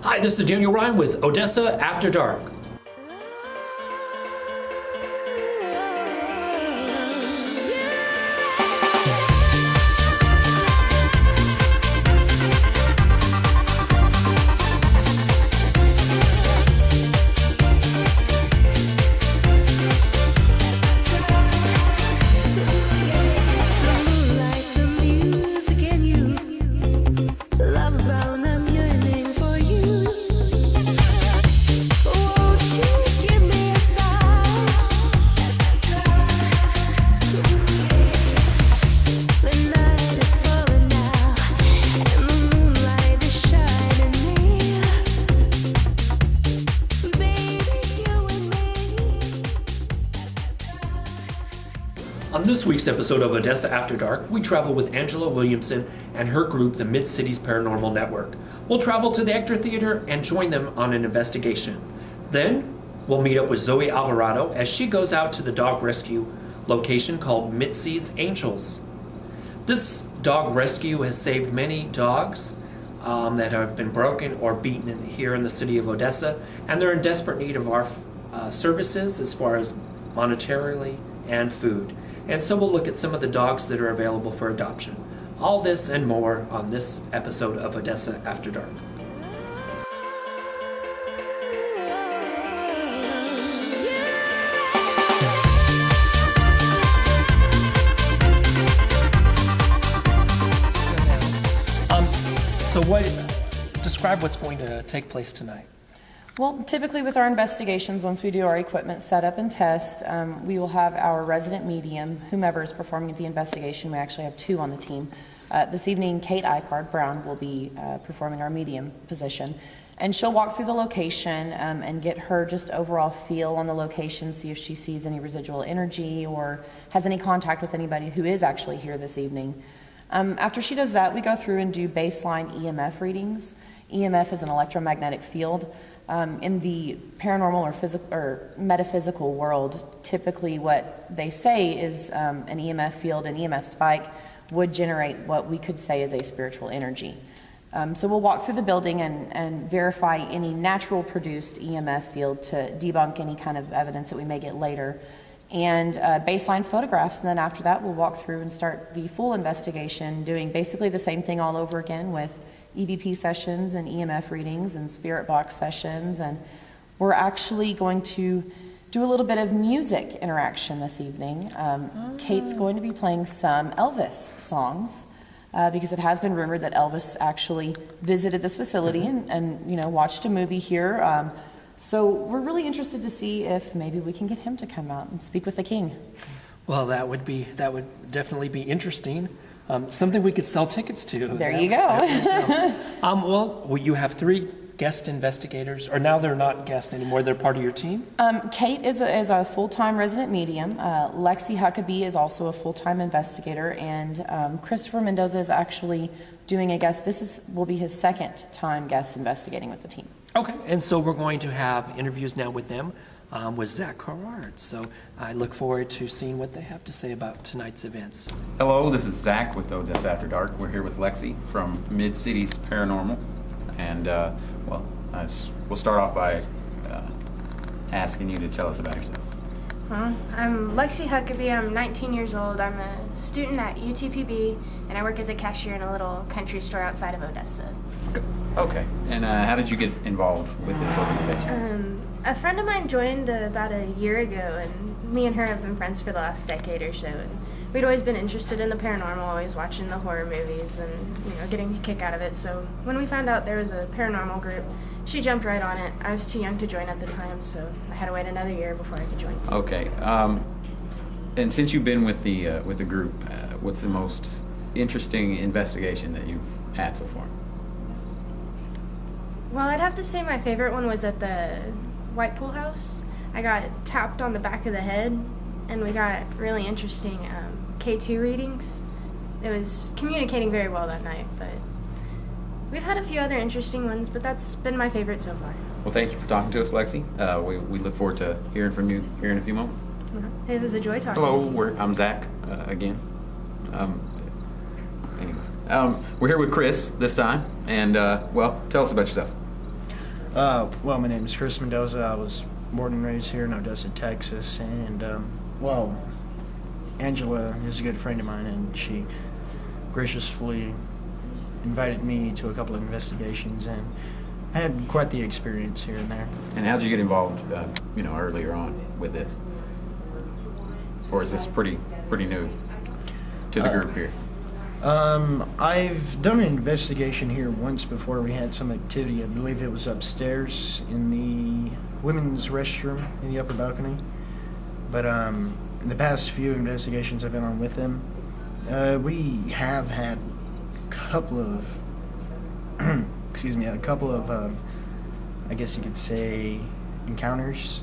Hi, this is Daniel Ryan with Odessa After Dark. On this week's episode of Odessa After Dark, we travel with Angela Williamson and her group, the MidCities Paranormal Network. We'll travel to the Ector Theater and join them on an investigation. Then, we'll meet up with Zoe Alvarado as she goes out to the dog rescue location called Missy's Angels. This dog rescue has saved many dogs that have been broken or beaten here in the city of Odessa, and they're in desperate need of our services as far as monetarily and food. And so we'll look at some of the dogs that are available for adoption. All this and more on this episode of Odessa After Dark. Describe what's going to take place tonight. Well, typically with our investigations, once we do our equipment setup and test, we will have our resident medium, whomever is performing the investigation. We actually have two on the team. This evening, Kate Icard Brown will be performing our medium position. And she'll walk through the location and get her just overall feel on the location, see if she sees any residual energy or has any contact with anybody who is actually here this evening. After she does that, we go through and do baseline EMF readings. EMF is an electromagnetic field. In the paranormal or metaphysical world, typically what they say is an EMF field, an EMF spike, would generate what we could say is a spiritual energy. So we'll walk through the building and verify any natural produced EMF field to debunk any kind of evidence that we may get later. And baseline photographs, and then after that we'll walk through and start the full investigation, doing basically the same thing all over again with EVP sessions and EMF readings and spirit box sessions. And we're actually going to do a little bit of music interaction this evening. Kate's going to be playing some Elvis songs because it has been rumored that Elvis actually visited this facility and watched a movie here. So we're really interested to see if maybe we can get him to come out and speak with the king. Well, that would definitely be interesting. Something we could sell tickets to. There you go. Well, you have three guest investigators, or now they're not guests anymore, they're part of your team? Kate is a full-time resident medium. Lexi Huckabee is also a full-time investigator, and Christopher Mendoza is actually doing a guest. Will be his second time guest investigating with the team. Okay, and so we're going to have interviews now with them. With Zach Carrard. So I look forward to seeing what they have to say about tonight's events. Hello, this is Zach with Odessa After Dark. We're here with Lexi from MidCities Paranormal. And, we'll start off by asking you to tell us about yourself. I'm Lexi Huckabee. I'm 19 years old. I'm a student at UTPB, and I work as a cashier in a little country store outside of Odessa. Okay. And how did you get involved with this organization? A friend of mine joined about a year ago, and me and her have been friends for the last decade or so. And we'd always been interested in the paranormal, always watching the horror movies and getting a kick out of it. So when we found out there was a paranormal group, she jumped right on it. I was too young to join at the time, so I had to wait another year before I could join too. Okay. And since you've been with the group, what's the most interesting investigation that you've had so far? Well, I'd have to say my favorite one was at the White Pool House. I got tapped on the back of the head, and we got really interesting K2 readings. It was communicating very well that night, but we've had a few other interesting ones, but that's been my favorite so far. Well, thank you for talking to us, Lexi. We look forward to hearing from you here in a few moments. It was a joy talking to you. Hello, I'm Zach again. We're here with Chris this time, and tell us about yourself. Well, my name is Chris Mendoza. I was born and raised here in Odessa, Texas, and, Angela is a good friend of mine, and she graciously invited me to a couple of investigations, and I had quite the experience here and there. And how'd you get involved, earlier on with this? Or is this pretty new to the group here? I've done an investigation here once before. We had some activity. I believe it was upstairs in the women's restroom in the upper balcony. But in the past few investigations I've been on with them, we have had a couple of, I guess you could say, encounters.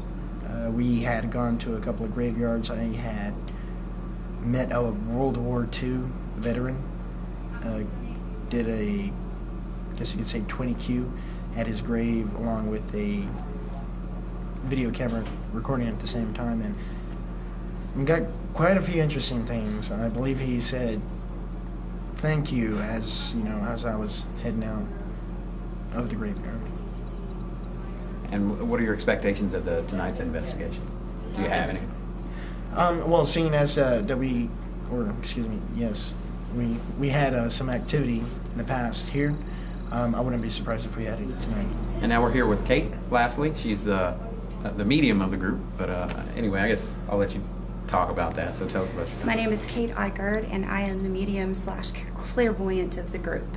We had gone to a couple of graveyards. I had met a World War II veteran, did a, I guess you could say, 20Q at his grave along with a video camera recording at the same time, and we got quite a few interesting things. And I believe he said thank you as I was heading out of the graveyard. And what are your expectations of tonight's investigation? Do you have any? Well, seeing as we had some activity in the past here, I wouldn't be surprised if we had it tonight. And now we're here with Kate, lastly. She's the medium of the group. But anyway, I guess I'll let you talk about that. So tell us about yourself. My name is Kate Eichert, and I am the medium/clairvoyant of the group.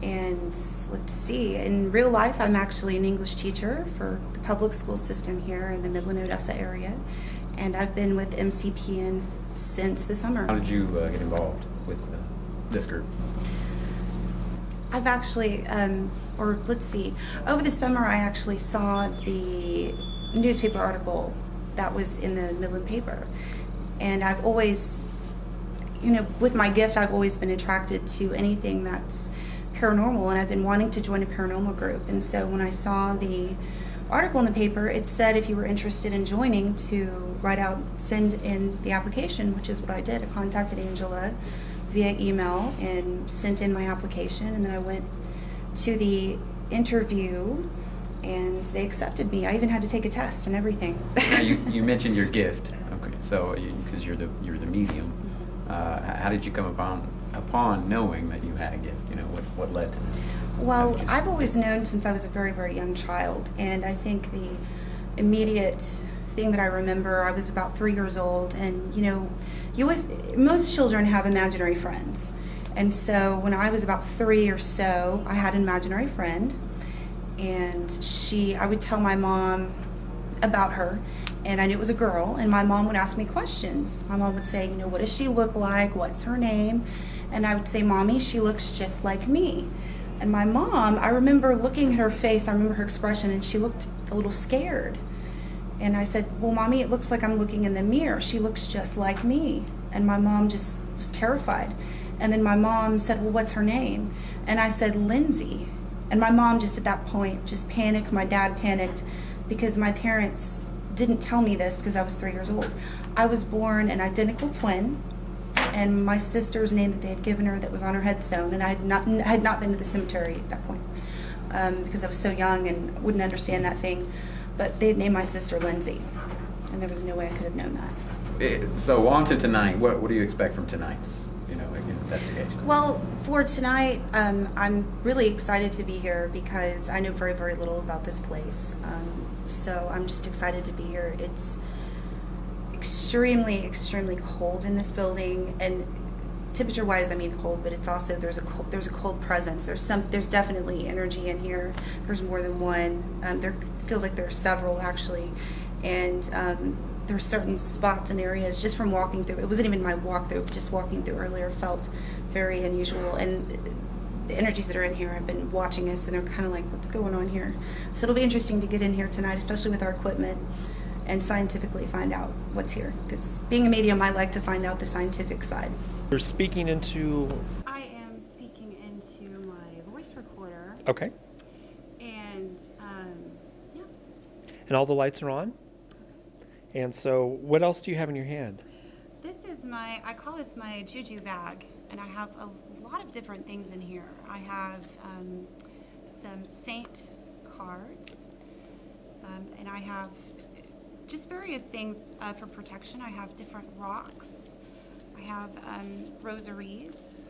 And let's see, in real life, I'm actually an English teacher for the public school system here in the Midland, Odessa area. And I've been with MCPN since the summer. How did you get involved with this group? I've actually, over the summer I actually saw the newspaper article that was in the Midland paper. And I've always, with my gift, I've always been attracted to anything that's paranormal, and I've been wanting to join a paranormal group. And so when I saw the article in the paper, it said if you were interested in joining to send in the application, which is what I did. I contacted Angela via email and sent in my application, and then I went to the interview and they accepted me. I even had to take a test and everything. Now you mentioned your gift. Okay, so because you're the medium, how did you come upon knowing that you had a gift? What led to this? Well, I've always known since I was a very, very young child, and I think the immediate thing that I remember, I was about 3 years old, and most children have imaginary friends. And so when I was about 3 or so, I had an imaginary friend, and I would tell my mom about her, and I knew it was a girl, and my mom would ask me questions. My mom would say, what does she look like? What's her name? And I would say, Mommy, she looks just like me. And my mom, I remember looking at her face, I remember her expression, and she looked a little scared. And I said, well, Mommy, it looks like I'm looking in the mirror. She looks just like me. And my mom just was terrified. And then my mom said, well, what's her name? And I said, Lindsay. And my mom just at that point just panicked. My dad panicked because my parents didn't tell me this because I was 3 years old. I was born an identical twin, and my sister's name that they had given her that was on her headstone, and I had not been to the cemetery at that point because I was so young and wouldn't understand that thing. But they had named my sister Lindsay, and there was no way I could have known that. So on to tonight. What do you expect from tonight's investigation? Well, for tonight, I'm really excited to be here because I know very, very little about this place. So I'm just excited to be here. It's extremely, extremely cold in this building, and temperature-wise, I mean cold, but it's also there's a cold presence. There's definitely energy in here. There's more than one. There feels like there are several actually, and there are certain spots and areas just from walking through. It wasn't even my walkthrough. Just walking through earlier felt very unusual, and the energies that are in here have been watching us, and they're kind of like, what's going on here? So it'll be interesting to get in here tonight, especially with our equipment, and scientifically find out what's here. Because being a medium, I like to find out the scientific side. You're speaking into... I am speaking into my voice recorder. Okay. And, yeah. And all the lights are on? And so what else do you have in your hand? This is I call this my juju bag, and I have a lot of different things in here. I have some saint cards, and I have just various things for protection. I have different rocks. I have rosaries.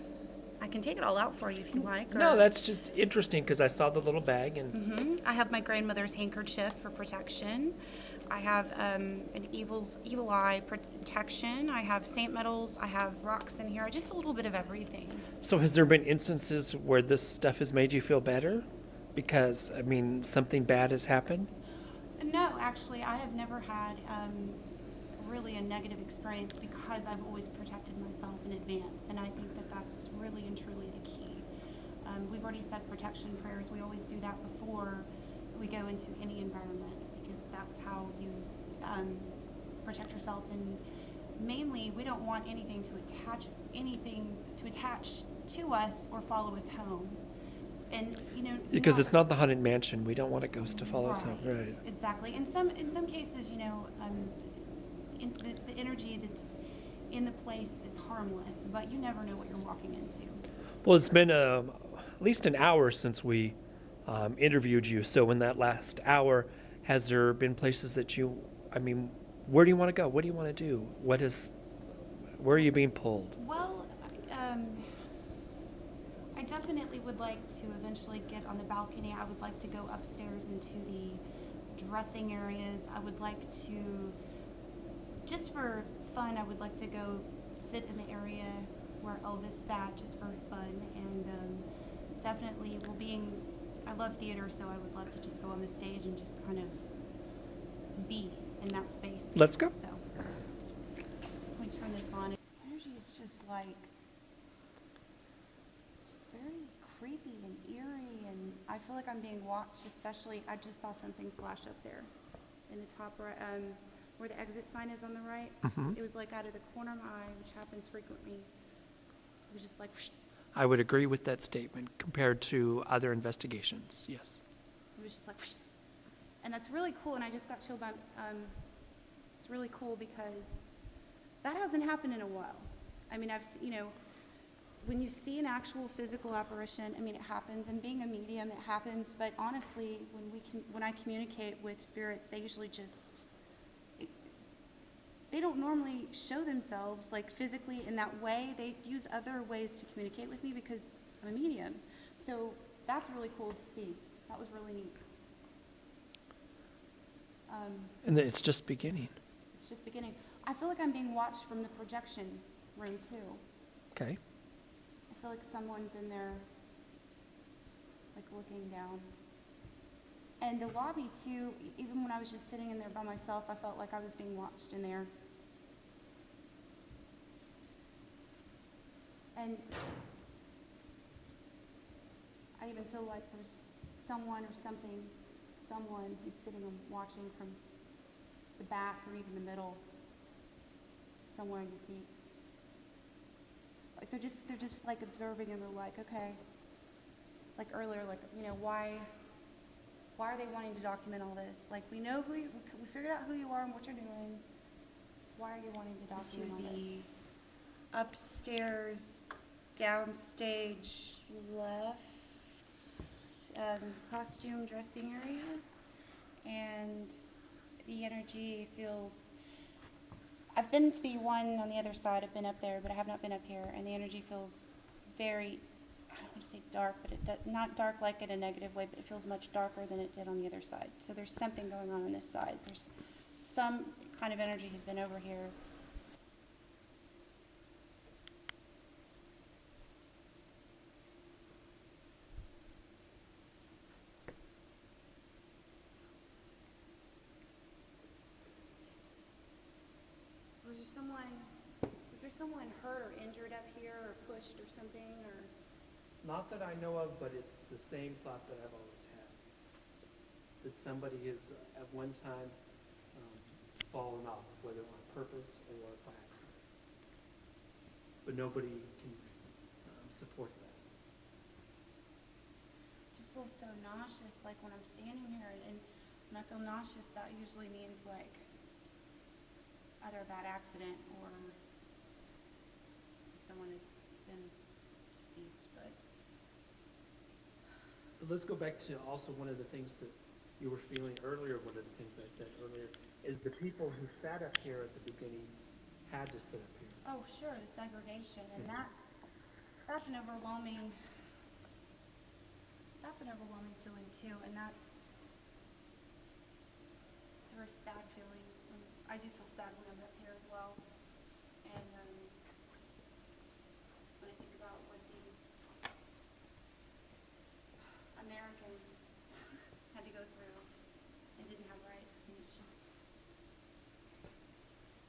I can take it all out for you if you like. No, that's just interesting because I saw the little bag and I have my grandmother's handkerchief for protection. I have an evil eye protection. I have saint medals. I have rocks in here. Just a little bit of everything. So has there been instances where this stuff has made you feel better? Because, I mean, something bad has happened? No, actually, I have never had really a negative experience because I've always protected myself in advance, and I think that that's really and truly the key. We've already said protection prayers. We always do that before we go into any environment because that's how you protect yourself. And mainly, we don't want anything to attach to us or follow us home. And Because it's not the haunted mansion. We don't want a ghost to follow us home. Right. Exactly. In some cases, the energy that's in the place, it's harmless, but you never know what you're walking into. Well, it's been at least an hour since we interviewed you. So in that last hour, has there been places that where do you want to go? What do you want to do? Where are you being pulled? Well, I definitely would like to eventually get on the balcony. I would like to go upstairs into the dressing areas. I would like to, just for fun, I would like to go sit in the area where Elvis sat just for fun. And definitely, I love theater, so I would love to just go on the stage and just kind of be in that space. Let's go. So, let me turn this on. Energy is just very creepy and eerie, and I feel like I'm being watched. Especially, I just saw something flash up there in the top right, where the exit sign is on the right. It was like out of the corner of my eye, which happens frequently. It was just like whoosh. I would agree with that statement compared to other investigations. Yes. It was just like whoosh. And that's really cool, and I just got chill bumps. It's really cool because that hasn't happened in a while. I mean, when you see an actual physical apparition, I mean, it happens, and being a medium, it happens, but honestly, when I communicate with spirits, they usually they don't normally show themselves like physically in that way. They use other ways to communicate with me because I'm a medium. So that's really cool to see. That was really neat. And it's just beginning. It's just beginning. I feel like I'm being watched from the projection room too. Okay. I feel like someone's in there, like looking down. And the lobby too, even when I was just sitting in there by myself, I felt like I was being watched in there. And I even feel like there's someone or someone who's sitting and watching from the back or even the middle, somewhere in the seats. Like they're just like observing, and they're like, okay, like earlier, like, why are they wanting to document all this? Like, we know we figured out who you are and what you're doing. Why are you wanting to document all this? Upstairs, downstage left, costume dressing area, and the energy feels. I've been to the one on the other side. I've been up there, but I have not been up here, and the energy feels very, I don't want to say dark, but not dark like in a negative way, but it feels much darker than it did on the other side. So there's something going on this side. There's some kind of energy has been over here. Was there someone hurt or injured up here or pushed or something, or? Not that I know of, but it's the same thought that I've always had. That somebody has at one time fallen off, whether on purpose or by accident. But nobody can support that. It just feels so nauseous, like when I'm standing here, and when I feel nauseous, that usually means like either a bad accident or someone has been deceased, but But let's go back to also one of the things that you were feeling earlier, one of the things I said earlier, is the people who sat up here at the beginning had to sit up here. Oh, sure, the segregation, and that's an overwhelming feeling too, and it's a very sad feeling. I do feel sad when I'm up here as well, and when I think about what these Americans had to go through and didn't have rights, and it's just,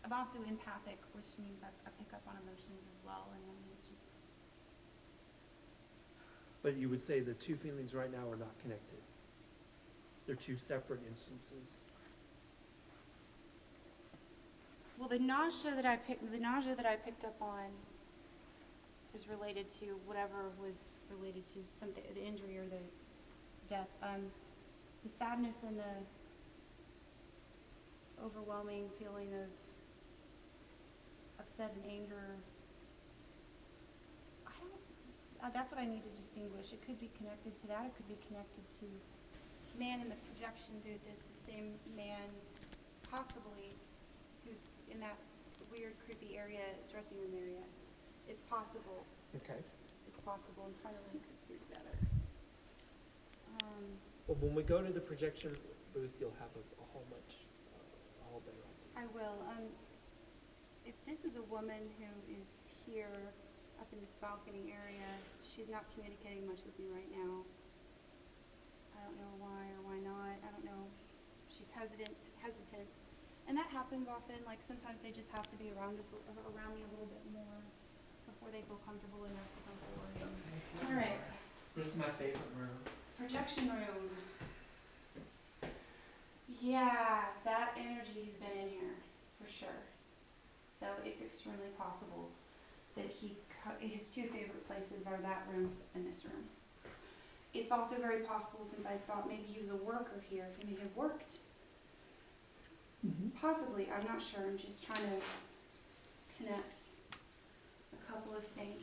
I'm also empathic, which means I pick up on emotions as well, and I mean, it just, But you would say the two feelings right now are not connected. They're two separate instances. well, the nausea that I picked up on was related to whatever was related to something, the injury or the death. The sadness and the overwhelming feeling of upset and anger. That's what I need to distinguish. It could be connected to that. It could be connected to the man in the projection booth is the same man, possibly, who's in that weird, creepy area, dressing room area. It's possible. Okay. It's possible. I'm trying to link the two together. Well, when we go to the projection booth, you'll have a whole bunch, a whole day on. I will. If this is a woman who is here up in this balcony area, she's not communicating much with me right now. I don't know why or why not. I don't know. She's hesitant. And that happens often. Like sometimes they just have to be around me a little bit more before they feel comfortable enough to come forward. All right. This is my favorite room. Projection room. Yeah, that energy has been in here for sure. So it's extremely possible that his two favorite places are that room and this room. It's also very possible, since I thought maybe he was a worker here, he may have worked. Possibly, I'm not sure. I'm just trying to connect a couple of things.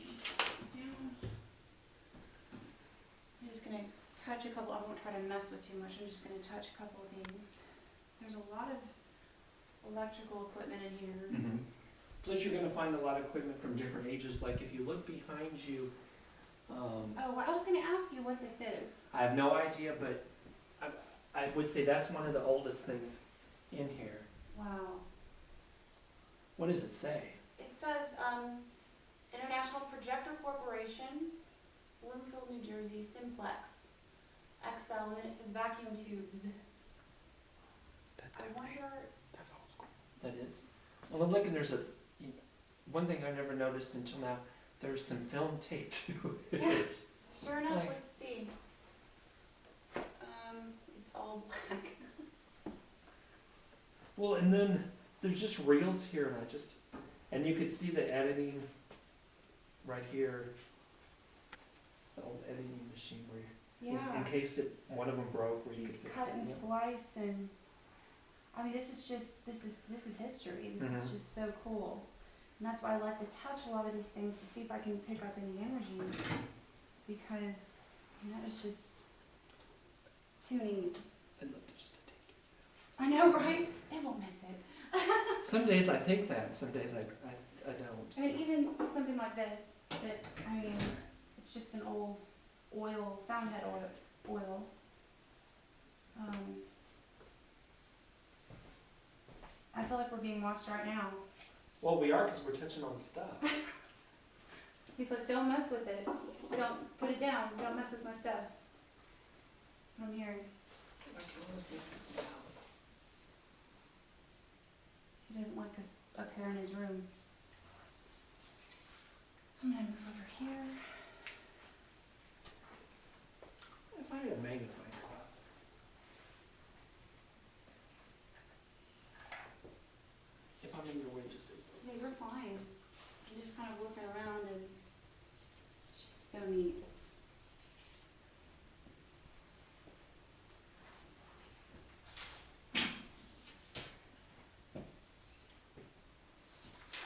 I'm just going to touch a couple. I won't try to mess with too much. I'm just going to touch a couple of things. There's a lot of electrical equipment in here. Plus, you're going to find a lot of equipment from different ages. Like if you look behind you, Oh, I was going to ask you what this is. I have no idea, but I would say that's one of the oldest things in here. Wow. What does it say? It says International Projector Corporation, Bloomfield, New Jersey, Simplex, XL, and then it says vacuum tubes. I wonder. That's old school. That is. Well, I'm looking. There's one thing I never noticed until now. There's some film tape to it. Yeah. Sure enough, Like- let's see. It's all black. Well, and then there's just reels here, and you could see the editing right here. The old editing machine where Yeah. in case one of them broke, where you could fix cut it. and Yeah. slice, and I mean, this is history. This is just so cool, and that's why I like to touch a lot of these things to see if I can pick up any energy, because that is just too neat. I'd love to just take it. I know, right? It won't miss it. Some days I think that, and some days I don't. I mean, so. even something like this, that, I mean, it's just an old sound head oil. I feel like we're being watched right now. Well, we are because we're touching on the stuff. He's like, don't mess with it. Don't put it down. Don't mess with my stuff. That's what I'm hearing. Okay, let's take this down. He doesn't like us up here in his room. I'm gonna move over here. If I had a magnifying glass. If I'm in your way, just say so. Yeah, you're fine. I'm just kind of looking around, and it's just so neat.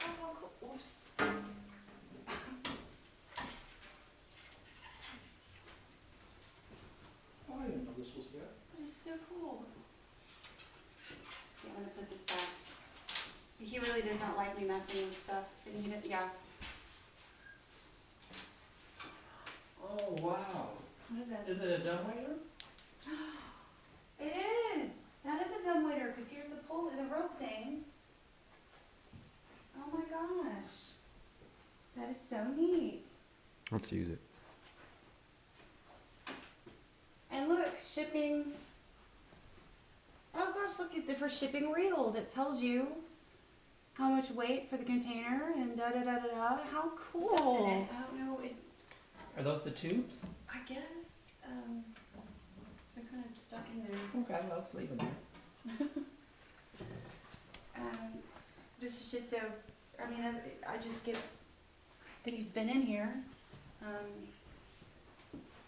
Oh, cool. Oops. That is so cool. Okay, I'm gonna put this back. He really does not like me messing with stuff. And yeah. Oh, wow. What is that? Is it a dumbwaiter? It is. That is a dumbwaiter, because here's the rope thing. Oh my gosh. That is so neat. Let's use it. And look, shipping. Oh gosh, look, it's for shipping reels. It tells you how much weight for the container and da da da da da. How cool. Stuff in it. I don't know. Are those the tubes? I guess they're kind of stuck in there. Okay, let's leave them there. This is just I just get that he's been in here.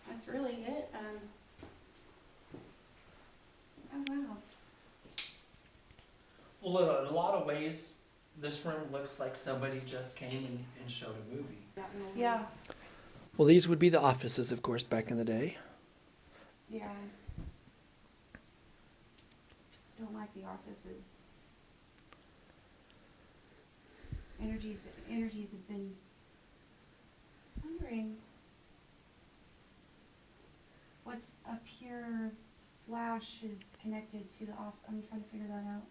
That's really it. Oh wow. Well, in a lot of ways, this room looks like somebody just came and showed a movie. Yeah. Well, these would be the offices, of course, back in the day. Yeah. Don't like the offices. Energies have been wondering what's up here. Flash is connected to the off. I'm trying to figure that out.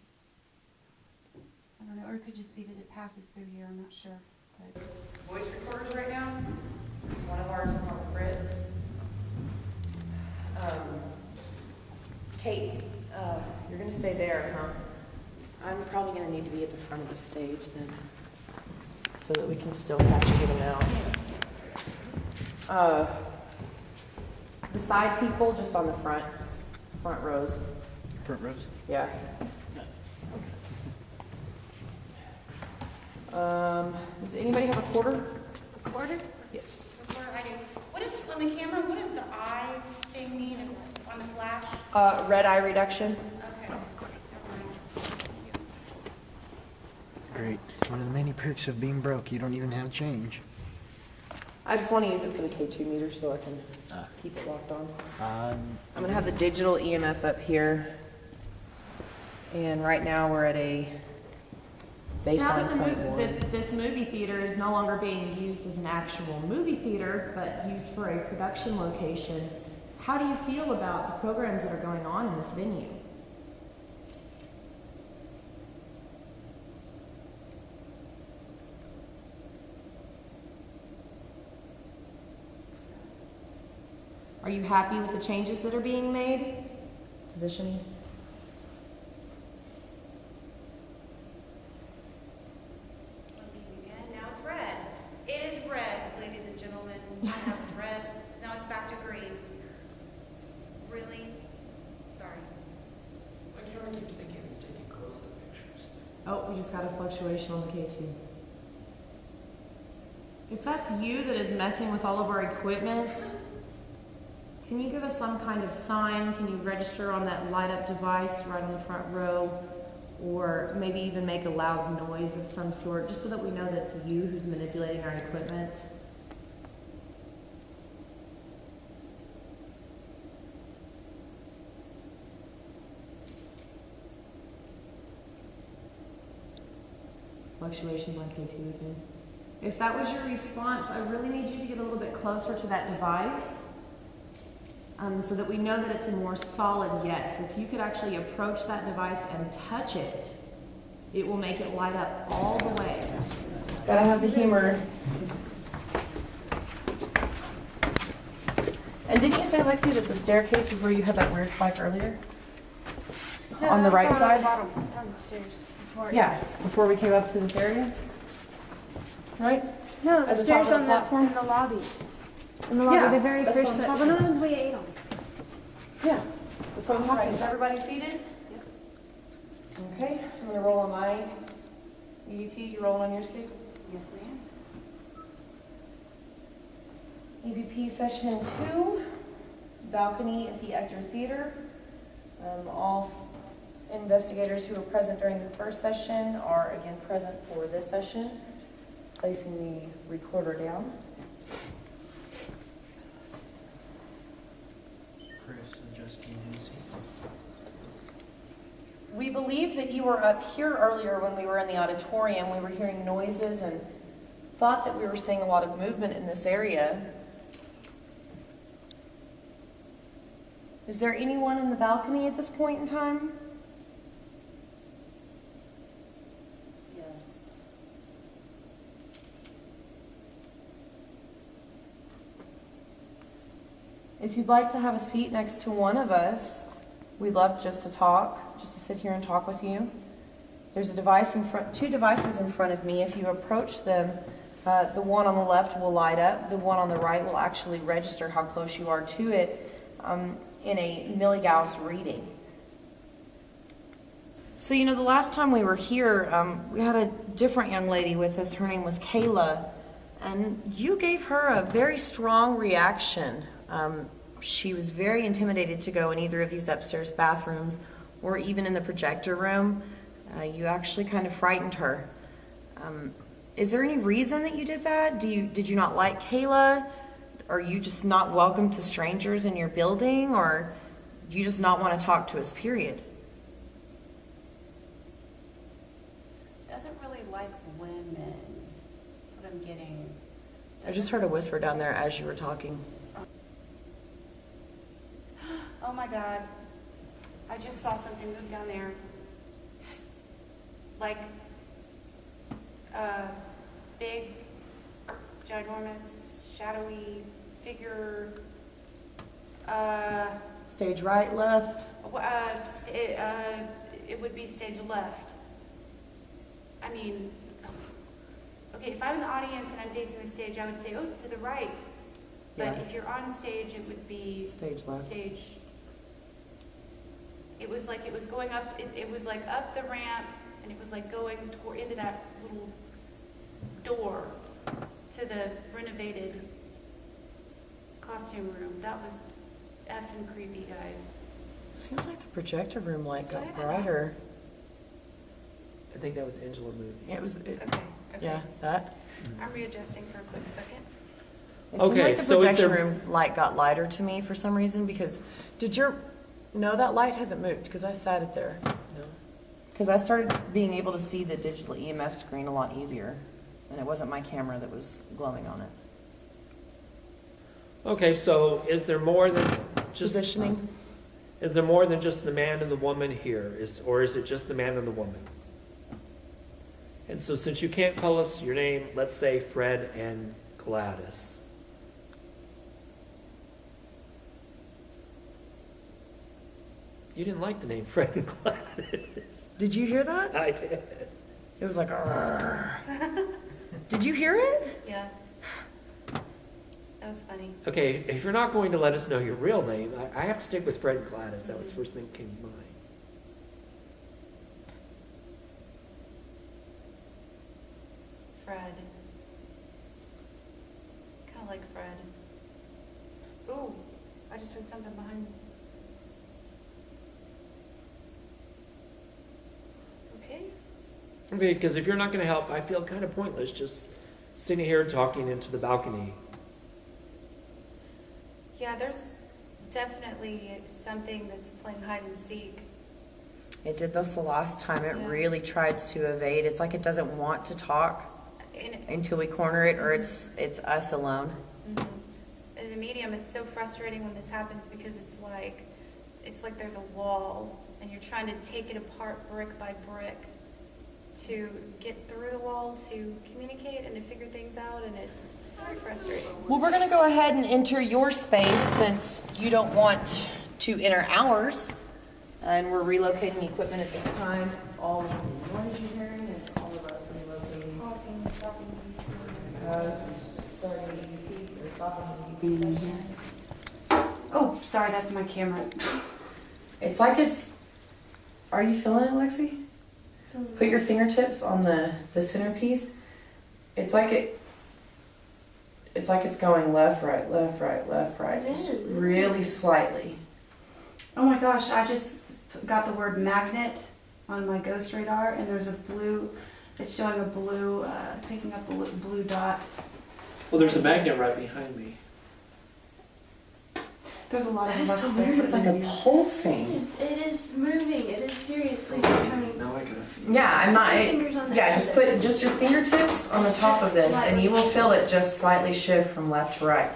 I don't know, or it could just be that it passes through here. I'm not sure. But Voice recorders right now. One of ours is on the fritz. Kate, you're gonna stay there, huh? I'm probably gonna need to be at the front of the stage then, so that we can still catch you getting out. The side people just on the front rows. Front rows. Yeah. Does anybody have a quarter? a quarter? Yes. Before I do, what is on the camera? What does the eye thing mean on the flash? Red eye reduction. Okay. Great. One of the many perks of being broke, you don't even have change. I just want to use it for the K2 meter so I can keep it locked on. Um, I'm going to have the digital EMF up here. And right now we're at a baseline point one. This movie theater is no longer being used as an actual movie theater, but used for a production location. How do you feel about the programs that are going on in this venue? Are you happy with the changes that are being made? Positioning? Again, now it's red. It is red, ladies and gentlemen. I have red. Now it's back to green. Really? Sorry. My camera keeps thinking it's taking close-up pictures. Oh, we just got a fluctuation on the K2. If that's you that is messing with all of our equipment, can you give us some kind of sign? Can you register on that light up device right on the front row? Or maybe even make a loud noise of some sort, just so that we know that it's you who's manipulating our equipment? Fluctuations on K2 again. If that was your response, I really need you to get a little bit closer to that device. So that we know that it's a more solid yes. If you could actually approach that device and touch it, it will make it light up all the way. Gotta have the humor. And didn't you say, Lexi, that the staircase is where you had that weird spike earlier? On the right side? Down the stairs. Yeah, before we came up to this area? Right? No, At the the top stairs of the on that platform? in the lobby. In the lobby, Yeah, the very that's first what I'm that talking about. bananas we ate them. Yeah, that's what I'm talking about. Is everybody seated? Yep. Okay, I'm gonna roll on my EVP. You rolling on yours, Kate? Yes, ma'am. EVP session 2, balcony at the Ector Theater. All investigators who were present during the first session are again present for this session. Placing the recorder down. Chris adjusting his believe that you were up here earlier when we were in the auditorium. We were hearing noises and thought that we were seeing a lot of movement in this area. Is there anyone in the balcony at this point in time? Yes. If you'd like to have a seat next to one of us, we'd love just to talk, just to sit here and talk with you. There's a device in front, two devices in front of me. If you approach them, the one on the left will light up. The one on the right will actually register how close you are to it in a milligauss reading. So, you know, the last time we were here, we had a different young lady with us. Her name was Kayla, and you gave her a very strong reaction. She was very intimidated to go in either of these upstairs bathrooms or even in the projector room. You actually kind of frightened her. Is there any reason that you did that? Did you not like Kayla? Are you just not welcome to strangers in your building? Or do you just not want to talk to us, period? Doesn't really like women. That's what I'm getting. I just heard a whisper down there as you were talking. Oh my God. I just saw something move down there. Like a big, ginormous, shadowy figure. Stage right, left? It would be stage left. I mean, okay, if I'm in the audience and I'm facing the stage, I would say, oh, it's to the right. But Yeah. if you're on stage, it would be Stage left. Stage. It was like it was going up. It was like up the ramp, and it was like going into that little door to the renovated costume room. That was effing creepy, guys. Seems like the projector room light got brighter. I think that was Angela moving. It was, Okay. yeah, that. I'm readjusting for a quick second. It seemed Okay, like the so if projection there- room light got lighter to me for some reason, because no, that light hasn't moved because I sat it there. No. Because I started being able to see the digital EMF screen a lot easier, and it wasn't my camera that was glowing on it. Okay, so is there more than just Positioning. Is there more than just the man and the woman here? Or is it just the man and the woman? And so since you can't call us your name, let's say Fred and Gladys. You didn't like the name Fred and Gladys. Did you hear that? I did. It was like, "Arrgh." Did you hear it? Yeah. That was funny. Okay, if you're not going to let us know your real name, I have to stick with Fred and Gladys. That was the first thing that came to mind. Fred. Kind of like Fred. Ooh, I just heard something behind me. Okay. Okay, because if you're not going to help, I feel kind of pointless just sitting here and talking into the balcony. Yeah, there's definitely something that's playing hide and seek. It did this the last time. It Yeah. really tries to evade. It's like it doesn't want to talk And until we corner it, or it's us alone. as a medium, it's so frustrating when this happens because it's like there's a wall and you're trying to take it apart brick by brick to get through the wall to communicate and to figure things out, and it's very frustrating. Well, we're going to go ahead and enter your space since you don't want to enter ours. And we're relocating equipment at this time. All of the noise you're hearing is all of us relocating. Starting at EP or stopping at EP section. Oh, sorry, that's my camera. It's like it's... Are you feeling it, Lexi? Put your fingertips on the centerpiece. It's like it's going left, right, left, right, left, right. Just really slightly. Oh my gosh, I just got the word magnet on my ghost radar, and there's a blue, it's showing a blue, picking up a blue dot. Well, there's a magnet right behind me. There's a lot That of is them so up weird. there. It's like a pulsing. It is moving. It is serious. Seriously, just trying to. Now I gotta feel. Yeah, I'm not. Put your fingers on the Yeah, edge just of put it. just your fingertips on the top of this, and you will feel it just slightly shift from left to right.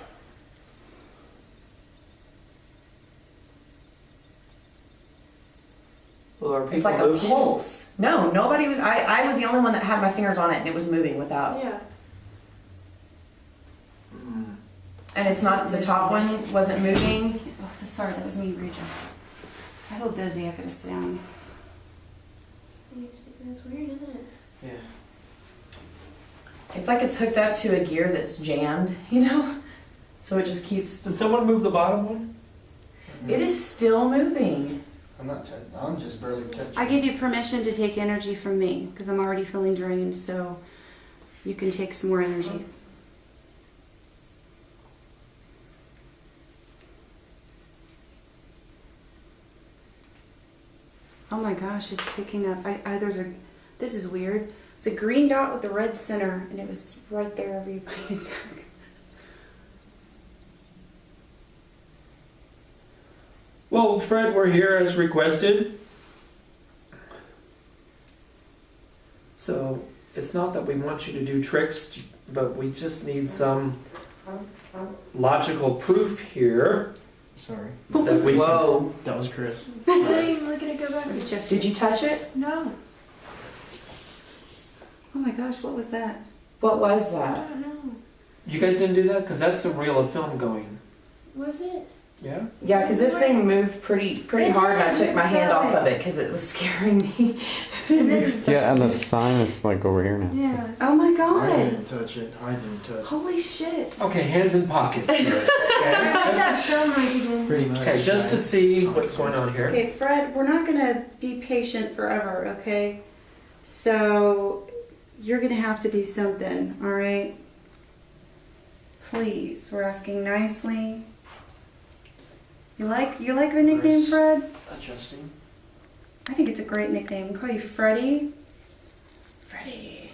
Well, are It's people like a moving? pulse. No, nobody was. I was the only one that had my fingers on it, and it was moving without. Yeah. And it's not the top one wasn't moving. Oh, sorry, that was me, Regis. I feel dizzy. I gotta sit down. That's weird, isn't it? Yeah. It's like it's hooked up to a gear that's jammed, you know. So it just keeps. Did someone move the bottom one? It is still moving. I'm not touching. I'm just barely touching. I give you permission to take energy from me because I'm already feeling drained, so you can take some more energy. Oh my gosh, it's picking up. This is weird. It's a green dot with a red center, and it was right there over your face. Well, Fred, we're here as requested. So it's not that we want you to do tricks, but we just need some logical proof here. Sorry. That we Whoa. That was Chris. Dang, look at it go back. Did you touch it? No. Oh my gosh, what was that? What was I that? don't know. You guys didn't do that? Because that's the reel of film going. Was it? Yeah? Yeah, because this thing moved pretty It hard, and I did, took my it hand felt off of it because it was scaring me. And then Yeah, and the sign is like over here now. yeah. Oh my I god. didn't touch it. I didn't touch. Holy shit. Okay, hands in pockets here. Okay, That just, film like you did. Pretty much. okay, just to see what's going on here. Okay, Fred, we're not gonna be patient forever, okay? So you're gonna have to do something, all right? Please, we're asking nicely. You like the nickname, Chris. Fred? Adjusting. I think it's a great nickname. We'll call you Freddie. Freddie.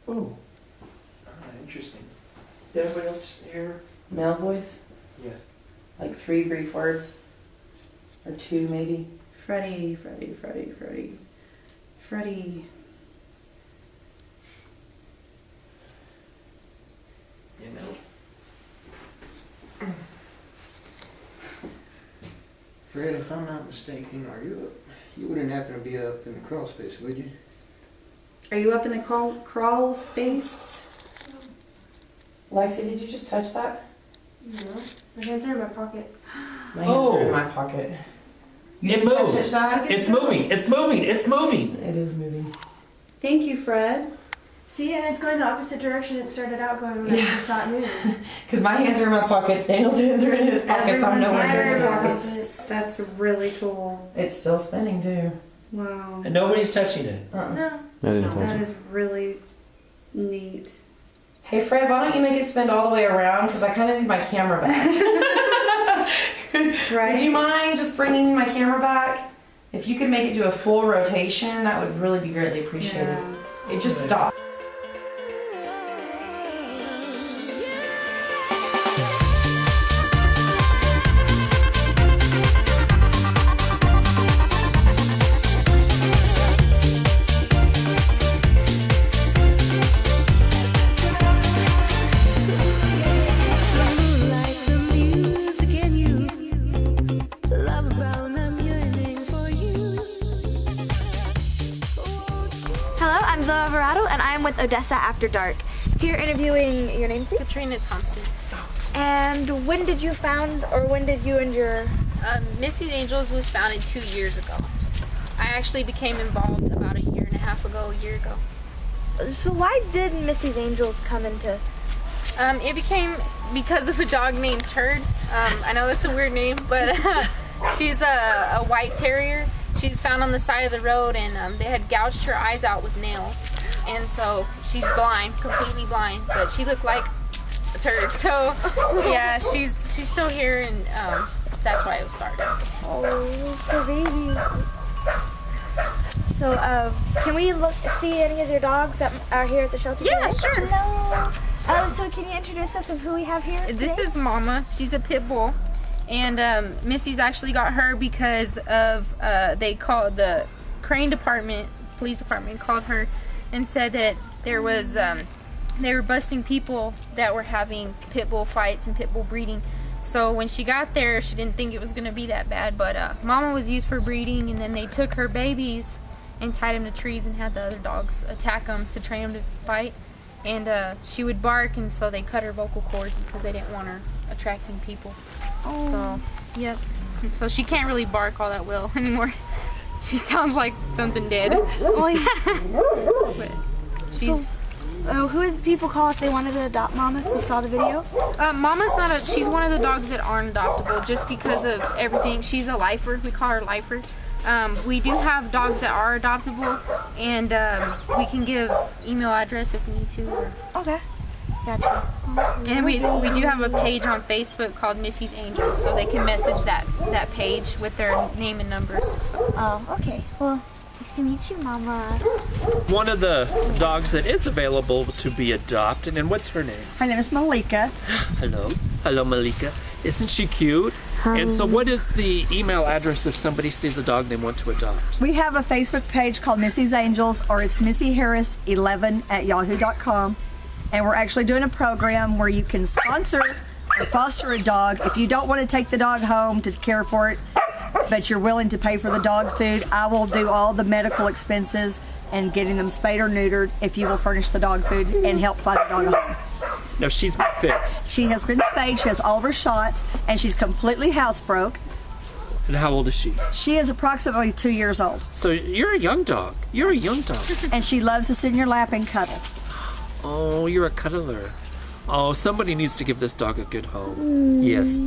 Ooh. Interesting. Did everybody else hear? Male voice? Yeah. Like 3 brief words? Or 2 maybe? Freddie, Freddie, Freddie, Freddie. Freddie. You know. Fred, if I'm not mistaken, you wouldn't happen to be up in the crawl space, would you? Are you up in the crawl space? Lexi, did you just touch that? No. My hands are in my pocket. My hands are in Oh. my pocket. You It didn't touch moved. it, Zach? It's moving. It's moving. It's moving. It is moving. Thank you, Fred. See, and it's going the opposite direction it started out going when I Yeah. just saw it moving. Because my hands are in my pockets, Daniel's hands are in his pockets, I'm no Everyone's one's in in their their pockets. pockets. That's really cool. It's still spinning too. Wow. And nobody's touching it. Uh-uh. No. I didn't touch That it. is really neat. Hey Fred, why don't you make it spin all the way around? Because I kind of need my camera back. Right? Would you mind just bringing my camera back? If you could make it do a full rotation, that would really be greatly appreciated. Yeah. It just stopped. Hello, I'm Zoe Alvarado, and I'm with Odessa After Dark. Here interviewing your name, please? Katrina Thompson. And when did you and your... Missy's Angels was founded 2 years ago. I actually became involved about a year and a year ago. So why did Missy's Angels come into... It became because of a dog named Turd. I know that's a weird name, but she's a white terrier. She was found on the side of the road, and they had gouged her eyes out with nails. And so she's blind, completely blind, but she looked like a turd. So yeah, she's still here, and that's why it was started. Oh, poor babies. So, can we see any of your dogs that are here at the shelter Yeah, today? sure. Hello. So can you introduce us of who we have here This today? is Mama. She's a pit bull. And Missy's actually got her because of they called the Crane department, police department called her and said that there was they were busting people that were having pit bull fights and pit bull breeding. So when she got there, she didn't think it was gonna be that bad, but Mama was used for breeding, and then they took her babies and tied them to trees and had the other dogs attack them to train them to fight. And she would bark, and so they cut her vocal cords because they didn't want her attracting people. Oh. So, yep. And so she can't really bark all that well anymore. She sounds like something dead. Oh, yeah. But she's, who would people call if they wanted to adopt Mama if they saw the video? Mama's not she's one of the dogs that aren't adoptable just because of everything. She's a lifer. We call her lifer. We do have dogs that are adoptable, and we can give email address if we need to. Okay. Gotcha. And we do have a page on Facebook called Missy's Angels, so they can message that page with their name and number. So. Oh, okay. Well, nice to meet you, Mama. One of the dogs that is available to be adopted, and what's her name? Her name is Malika. Hello. Hello, Malika. Isn't she cute? And so what is the email address if somebody sees a dog they want to adopt? We have a Facebook page called Missy's Angels, or it's missyharris11@yahoo.com. And we're actually doing a program where you can sponsor or foster a dog. If you don't want to take the dog home to care for it, but you're willing to pay for the dog food, I will do all the medical expenses and getting them spayed or neutered if you will furnish the dog food and help find the dog home. Now, she's been fixed. She has been spayed, she has all of her shots, and she's completely housebroke. And how old is she? She is approximately 2 years old. So you're a young dog. You're a young dog. And she loves to sit in your lap and cuddle. Oh, you're a cuddler. Oh, somebody needs to give this dog a good home. Yes.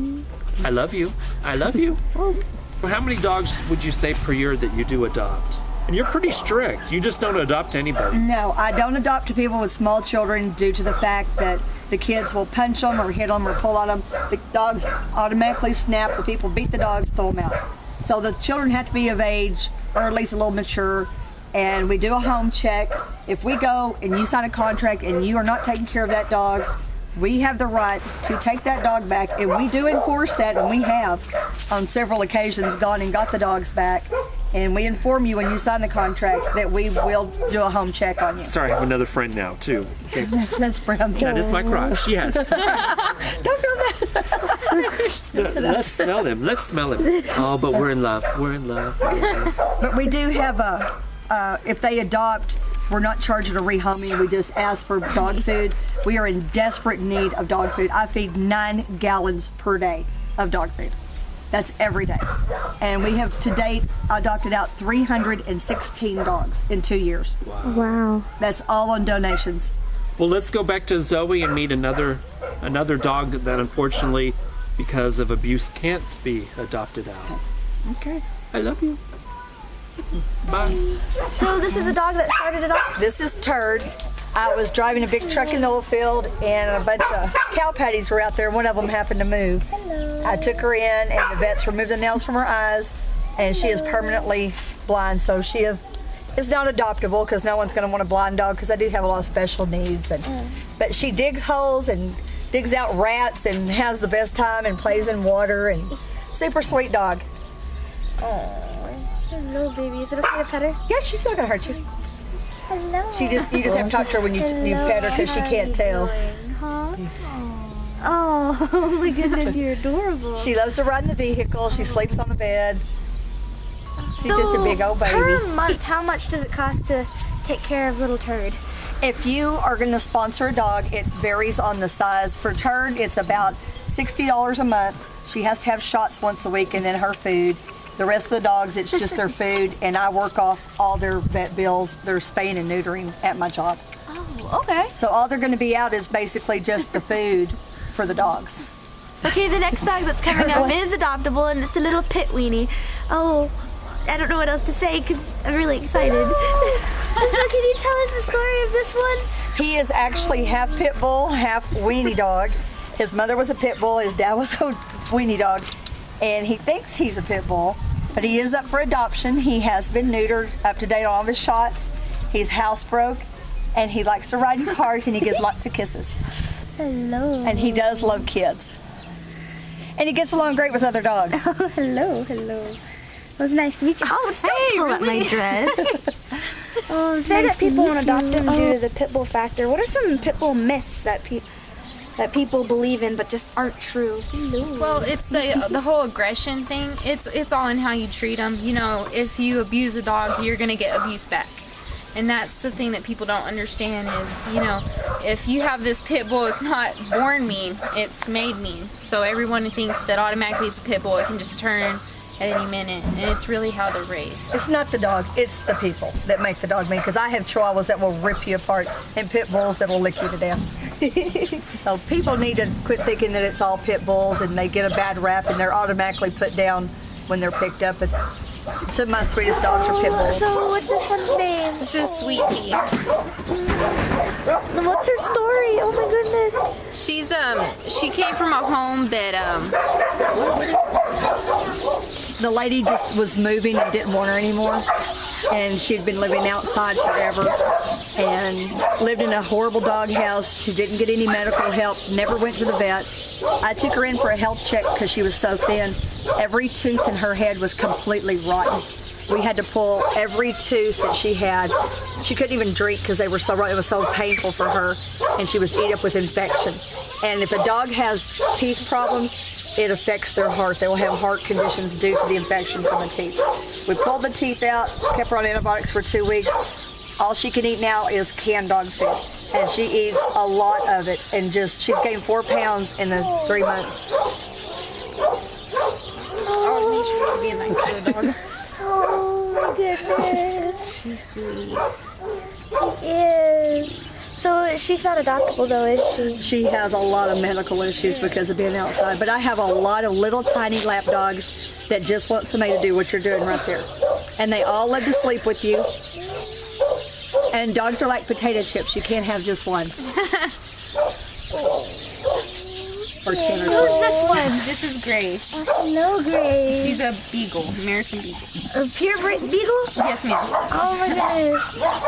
I love you. I love you. Well, how many dogs would you say per year that you do adopt? And you're pretty strict. You just don't adopt anybody. No, I don't adopt to people with small children due to the fact that the kids will punch them or hit them or pull on them. The dogs automatically snap. The people beat the dogs, throw them out. So the children have to be of age, or at least a little mature. And we do a home check. If we go and you sign a contract and you are not taking care of that dog, we have the right to take that dog back, and we do enforce that, and we have on several occasions gone and got the dogs back. And we inform you when you sign the contract that we will do a home check on you. Sorry, I have another friend now, too. Okay. That's Brown. That is my crotch, yes. Don't do that. Let's smell him. Let's smell him. Oh, but we're in love. We're in love. Yes. But we do have if they adopt, we're not charging a rehoming. We just ask for dog food. We are in desperate need of dog food. I feed 9 gallons per day of dog food. That's every day. And we have to date adopted out 316 dogs in 2 years. Wow. That's all on donations. Well, let's go back to Zoe and meet another dog that unfortunately, because of abuse, can't be adopted out. Okay. I love you. Bye. So this is the dog that started it off? This is Turd. I was driving a big truck in the oil field, and a bunch of cow patties were out there. One of them happened to move. Hello. I took her in, and the vets removed the nails from her eyes, and she is permanently blind. So she is not adoptable because no one's going to want a blind dog because I do have a lot of special needs. But she digs holes and digs out rats and has the best time and plays in water, and super sweet dog. Oh, hello, baby. Is it okay to pet her? Yeah, she's not going to hurt you. Hello. You just have to talk to her when you pet her because she can't tell. Huh? Oh my goodness, you're adorable. She loves to ride in the vehicle. She sleeps on the bed. She's just a big old baby. Per month, how much does it cost to take care of little Turd? If you are going to sponsor a dog, it varies on the size. For Turd, it's about $60 a month. She has to have shots once a week and then her food. The rest of the dogs, it's just their food, and I work off all their vet bills, their spaying and neutering at my job. Oh, okay. So all they're going to be out is basically just the food for the dogs. Okay, the next dog that's coming up is adoptable, and it's a little pit weenie. Oh, I don't know what else to say because I'm really excited. So can you tell us the story of this one? He is actually half pit bull, half weenie dog. His mother was a pit bull, his dad was a weenie dog, and he thinks he's a pit bull. But he is up for adoption. He has been neutered, up to date on all of his shots. He's housebroke, and he likes to ride in cars, and he gives lots of kisses. Hello. And he does love kids. and he gets along great with other dogs. Oh, hello. It was nice to meet you. Oh, don't pull up my dress. Say that people won't adopt him due to the pit bull factor. What are some pit bull myths that people believe in but just aren't true? Well, it's the whole aggression thing. It's all in how you treat them. You know, if you abuse a dog, you're gonna get abused back. And that's the thing that people don't understand is, you know, if you have this pit bull, it's not born mean, it's made mean. So everyone thinks that automatically it's a pit bull. It can just turn at any minute, and it's really how they're raised. It's not the dog, it's the people that make the dog mean, because I have Chihuahuas that will rip you apart and pit bulls that will lick you to death. So people need to quit thinking that it's all pit bulls and they get a bad rap and they're automatically put down when they're picked up. And some of my sweetest dogs are pit bulls. So what's this one's name? This is Sweet Pea. What's her story? Oh my goodness. She's she came from a home that the lady just was moving and didn't want her anymore, and she'd been living outside forever and lived in a horrible dog house. She didn't get any medical help, never went to the vet. I took her in for a health check because she was so thin. Every tooth in her head was completely rotten. We had to pull every tooth that she had. She couldn't even drink because they were so rotten. It was so painful for her, and she was eat up with infection. And if a dog has teeth problems, it affects their heart. They will have heart conditions due to the infection from the teeth. We pulled the teeth out, kept her on antibiotics for 2 weeks. All she can eat now is canned dog food, and she eats a lot of it, and she's gained 4 pounds in the 3 months. always make sure to be a nice little dog. Oh my goodness. She's sweet. She is. So she's not adoptable though, is she? She has a lot of medical issues because of being outside, but I have a lot of little tiny lap dogs that just want somebody to do what you're doing right there. And they all love to sleep with you. And dogs are like potato chips. You can't have just one. Or 10 or 12. Who's this one? This is Grace. No, Grace. She's a beagle, American beagle. A purebred beagle? Yes, ma'am. Oh my goodness.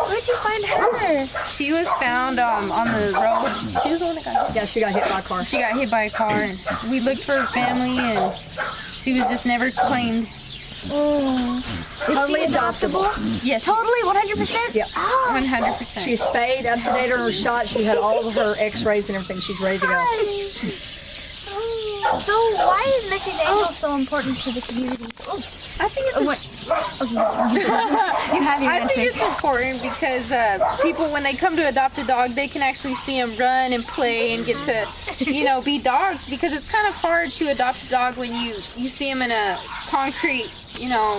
Where'd you find her? She was found on the road. She was the one that got hit. Yeah, she got hit by a car. She got hit by a car, and we looked for her family, and she was just never claimed. Is Totally she adoptable? Yes. Totally, 100%? Yep. Oh. 100%. She's spayed, up to date on her shot. She had all of her x-rays and everything. She's ready to go. So why is Missy's Angel so important to the community? I think it's you have your I answer. think it's important because people, when they come to adopt a dog, they can actually see them run and play and get to, be dogs. Because it's kind of hard to adopt a dog when you see them in a concrete,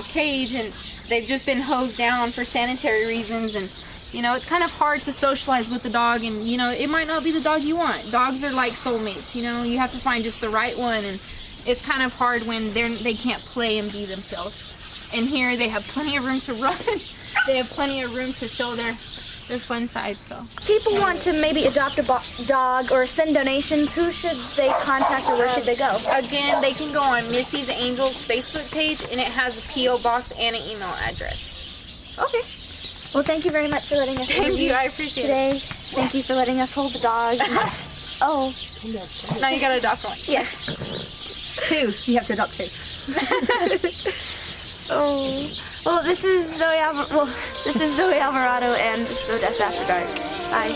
cage, and they've just been hosed down for sanitary reasons. And it's kind of hard to socialize with the dog, and it might not be the dog you want. Dogs are like soulmates. You have to find just the right one, and it's kind of hard when they can't play and be themselves. And here they have plenty of room to run. They have plenty of room to show their fun side. So people want to maybe adopt a dog or send donations. Who should they contact or where should they go? Again, they can go on Missy's Angels Facebook page, and it has a P.O. box and an email address. Okay. Well, thank you very much for letting us Thank you, I appreciate today. it. Thank you for letting us hold the dog. Oh. Now you gotta adopt one. Yes. 2. You have to adopt 2. Oh. Well, this is Zoe Alvarado, and this is Odessa After Dark. Bye.